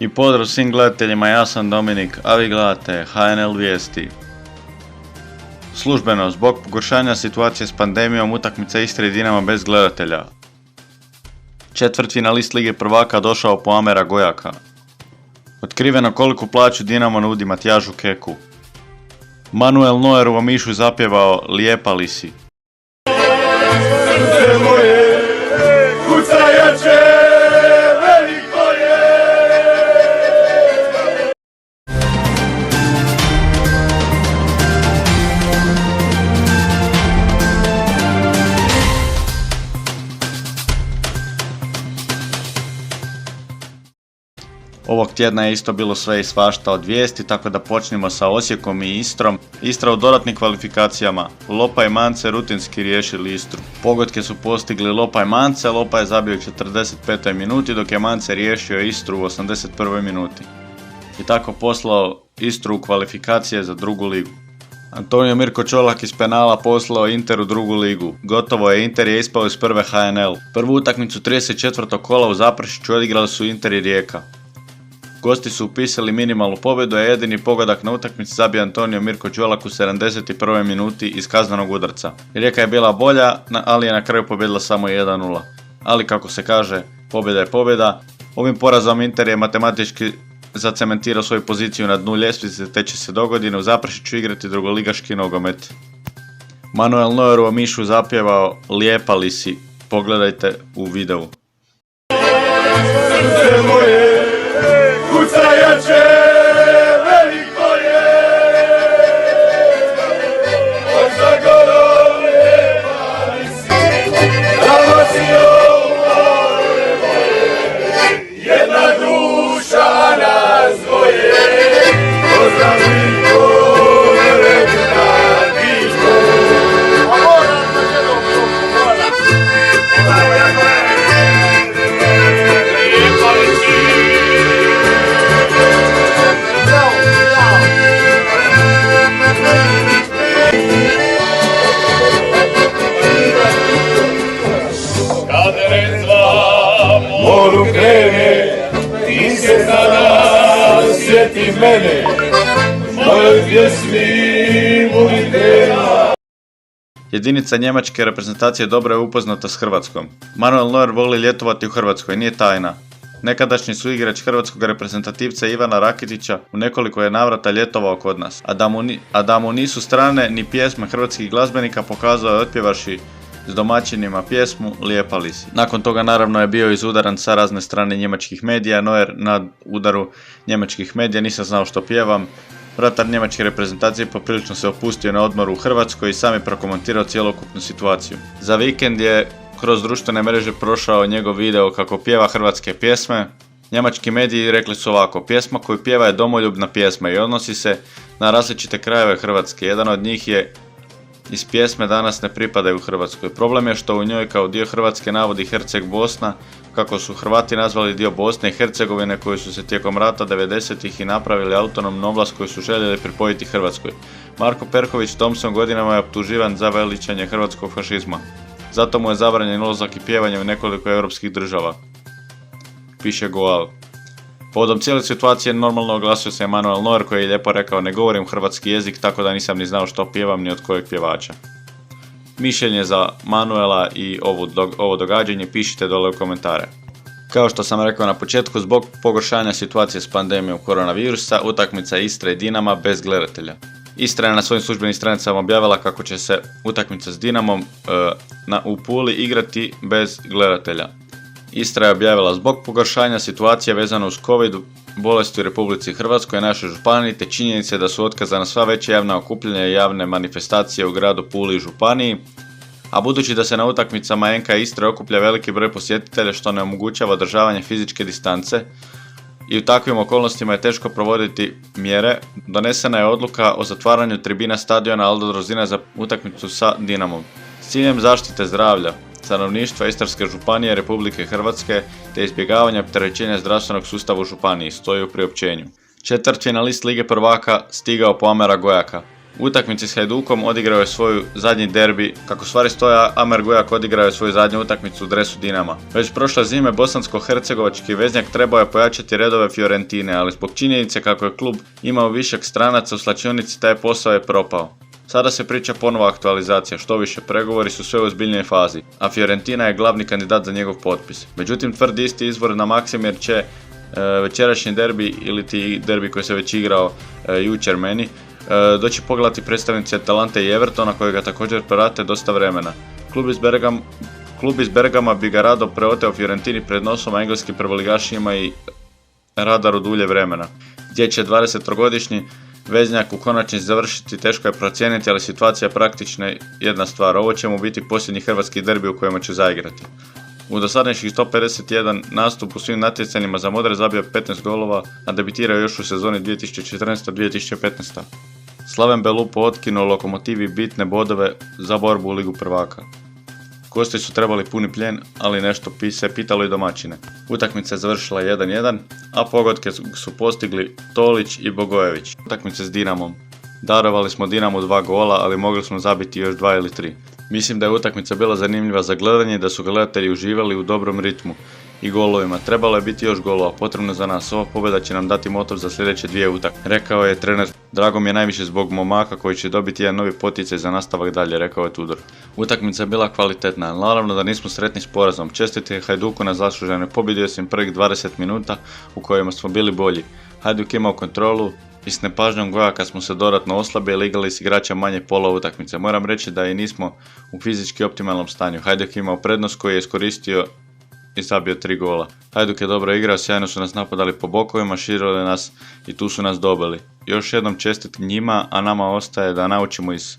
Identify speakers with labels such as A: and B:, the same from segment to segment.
A: I pozdrav svim gledateljima, ja sam Dominik, a vi gledate HNL vijesti. Službeno, zbog pogoršanja situacije s pandemijom, utakmica Istre i Dinama bez gledatelja. Četvrtfinalist Lige prvaka došao po Amera Gojaka. Otkriveno koliku plaću Dinamo nudi Matjažu Keku. Manuel Neuer u Omišu zapjevao Lijepa li si. Ovog tjedna je isto bilo sve i svašta od vijesti, tako da počnemo sa Osijekom i Istrom. Istra u dodatnim kvalifikacijama. Lopa i Mance rutinski riješili Istru. Pogodke su postigli Lopa i Mance, Lopa je zabio u 45. minuti, dok je Mance riješio Istru u 81. minuti. I tako poslao Istru u kvalifikacije za drugu ligu. Antonio Mirko Čolak iz penala poslao Inter u drugu ligu. Gotovo je, Inter je ispao iz prve HNL. Prvu utakmicu 34. kola u Zaprešiću odigrali su Inter i Rijeka. Gosti su upisali minimalnu pobjedu, a jedini pogodak na utakmici zabio Antonio Mirko Čolak u 71. minuti iz kaznenog udarca. Rijeka je bila bolja, ali je na kraju pobijedila samo 1-0. Ali kako se kaže, pobjeda je pobjeda. Ovim porazom Inter je matematički zacementirao svoju poziciju na dnu ljestvice, te će se dogodine u Zaprešiću igrati drugoligaški nogomet. Manuel Neuer u Omišu zapjevao Lijepa li si. Pogledajte u videu.
B: Kucajače, veliko je, od Zagorov lijepa li si, Dalmacijo more moje, jedna duša nas dvoje, pozdravi gore na disko. Moru krene, ti se sada sjeti mene, mojoj pjesmi budi tema.
A: Jedinica njemačke reprezentacije dobro je upoznata s Hrvatskom. Manuel Neuer voli ljetovati u Hrvatskoj, nije tajna. Nekadašnji suigrač hrvatskog reprezentativca Ivana Rakitića u nekoliko je navrata ljetovao kod nas, a da mu nisu strane ni pjesme hrvatskih glazbenika pokazao je otpjevaši s domaćinima pjesmu Lijepa li si. Nakon toga naravno je bio izudaran sa razne strane njemačkih medija. Neuer na udaru njemačkih medija, nisam znao što pjevam. Vratar njemačke reprezentacije poprilično se opustio na odmoru u Hrvatskoj i sam je prokomentirao cjelokupnu situaciju. Za vikend je kroz društvene mreže prošao njegov video kako pjeva hrvatske pjesme. Njemački mediji rekli su ovako: pjesma koju pjeva je domoljubna pjesma i odnosi se na različite krajeve Hrvatske. Jedan od njih je: iz pjesme danas ne pripadaju Hrvatskoj. Problem je što u njoj kao dio Hrvatske navodi Herceg Bosna, kako su Hrvati nazvali dio Bosne i Hercegovine koji su se tijekom rata 90-ih i napravili autonomnu oblast koju su željeli pripojiti Hrvatskoj. Marko Perković Thompson godinama je optuživan za veličanje hrvatskog fašizma. Zato mu je zabranjen ulazak i pjevanje u nekoliko europskih država, piše Goal. Povodom cijele situacije normalno oglasio se Manuel Neuer koji je lijepo rekao: ne govorim hrvatski jezik, tako da nisam ni znao što pjevam ni od kojeg pjevača. Mišljenje za Manuela i ovo događanje pišite dole u komentare. Kao što sam rekao na početku, zbog pogoršanja situacije s pandemijom koronavirusa, utakmica Istre i Dinama bez gledatelja. Istra je na svojim službenim stranicama objavila kako će se utakmica s Dinamom u Puli igrati bez gledatelja. Istra je objavila: zbog pogoršanja situacije vezano uz COVID bolesti u Republici Hrvatskoj i našoj županiji, te činjenice da su otkazana sva veća javna okupljanja i javne manifestacije u gradu Puli i županiji, a budući da se na utakmicama NK Istre okuplja veliki broj posjetitelja što ne omogućava održavanje fizičke distance i u takvim okolnostima je teško provoditi mjere, donesena je odluka o zatvaranju tribina stadiona Aldo Drozina za utakmicu sa Dinamom. S ciljem zaštite zdravlja stanovništva Istarske županije Republike Hrvatske te izbjegavanja opterećenja zdravstvenog sustava u županiji, stoji u priopćenju. Četvrtfinalist Lige prvaka stigao po Amera Gojaka. U utakmici s Hajdukom odigrao je svoj zadnji derbi, kako stvari stoje Amer Gojak odigrao je svoju zadnju utakmicu u dresu Dinama. Već prošle zime bosansko-hercegovački veznjak trebao je pojačati redove Fiorentine, ali zbog činjenice kako je klub imao višak stranaca u slačionici taj posao je propao. Sada se priča ponovo aktualizacija, što više pregovori su sve u ozbiljnoj fazi, a Fiorentina je glavni kandidat za njegov potpis. Međutim, tvrdi isti izvor na Maksimir će večerašnji derbi ili ti derbi koji se već igrao jučer meni, doći pogledati predstavnici Atalante i Evertona koji ga također prate dosta vremena. Klub iz Bergama bi ga rado preoteo Fiorentini pred nosom, a engleski prvoligaš ima i radar u dulje vremena. Gdje će 20-godišnji veznjak u konačnici završiti teško je procijeniti, ali situacija je praktično jedna stvar. Ovo će mu biti posljednji hrvatski derbi u kojemu će zaigrati. U dosadašnjih 151 nastup u svim natjecanjima za modre zabio 15 golova, a debitirao još u sezoni 2014-2015. Slaven Belupo otkinuo Lokomotivi bitne bodove za borbu u Ligu prvaka. Gosti su trebali puni plijen, ali nešto se pitalo i domaćine. Utakmica je završila 1-1, a pogodke su postigli Tolić i Bogojević. Utakmice s Dinamom. Darovali smo Dinamu 2 gola, ali mogli smo zabiti još 2 ili 3. Mislim da je utakmica bila zanimljiva za gledanje i da su gledatelji uživali u dobrom ritmu i golovima. Trebalo je biti još golova, potrebno za nas. Ova pobjeda će nam dati motor za sljedeće 2 utakmice, rekao je trener. Drago mi je najviše zbog momaka koji će dobiti jedan novi poticaj za nastavak dalje, rekao je Tudor. Utakmica je bila kvalitetna, naravno da nismo sretni s porazom. Čestite Hajduku na zasluženoj pobjedi osim prvih 20 minuta u kojima smo bili bolji. Hajduk imao kontrolu i s nepažnjom Gojaka smo se dodatno oslabili, igrali s igrača manje pola utakmice. Moram reći da i nismo u fizički optimalnom stanju. Hajduk je imao prednost koji je iskoristio i zabio 3 gola. Hajduk je dobro igrao, sjajno su nas napadali po bokovima, širili nas i tu su nas dobili. Još jednom čestit njima, a nama ostaje da naučimo iz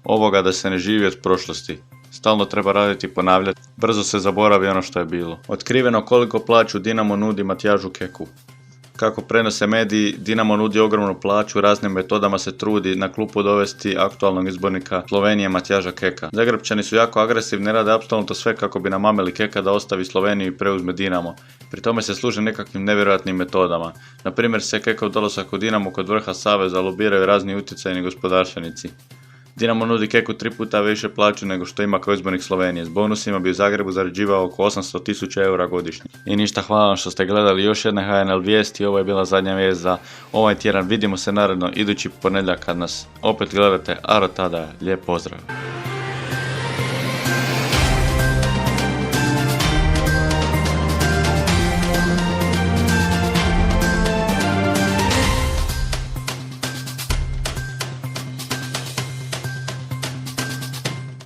A: ovoga da se ne živi od prošlosti. Stalno treba raditi i ponavljati, brzo se zaboravi ono što je bilo. Otkriveno koliko plaću Dinamo nudi Matijažu Keku. Kako prenose mediji, Dinamo nudi ogromnu plaću, raznim metodama se trudi na klupu dovesti aktualnog izbornika Slovenije Matijaža Keka. Zagrebčani su jako agresivni, rade apsolutno sve kako bi namamili Keka da ostavi Sloveniju i preuzme Dinamo. Pri tome se služe nekakvim nevjerojatnim metodama. Na primjer se Kekov dolazak u Dinamo kod vrha saveza lobiraju razni utjecajni gospodarstvenici. Dinamo nudi Keku 3 puta više plaću nego što ima kao izbornik Slovenije. S bonusima bi u Zagrebu zarađivao oko 800.000 eura godišnje. I ništa, hvala vam što ste gledali još jedne HNL vijesti. Ovo je bila zadnja vijest za ovaj tjedan. Vidimo se naredno idući ponedjeljak kad nas opet gledate. A do tada, lijep pozdrav!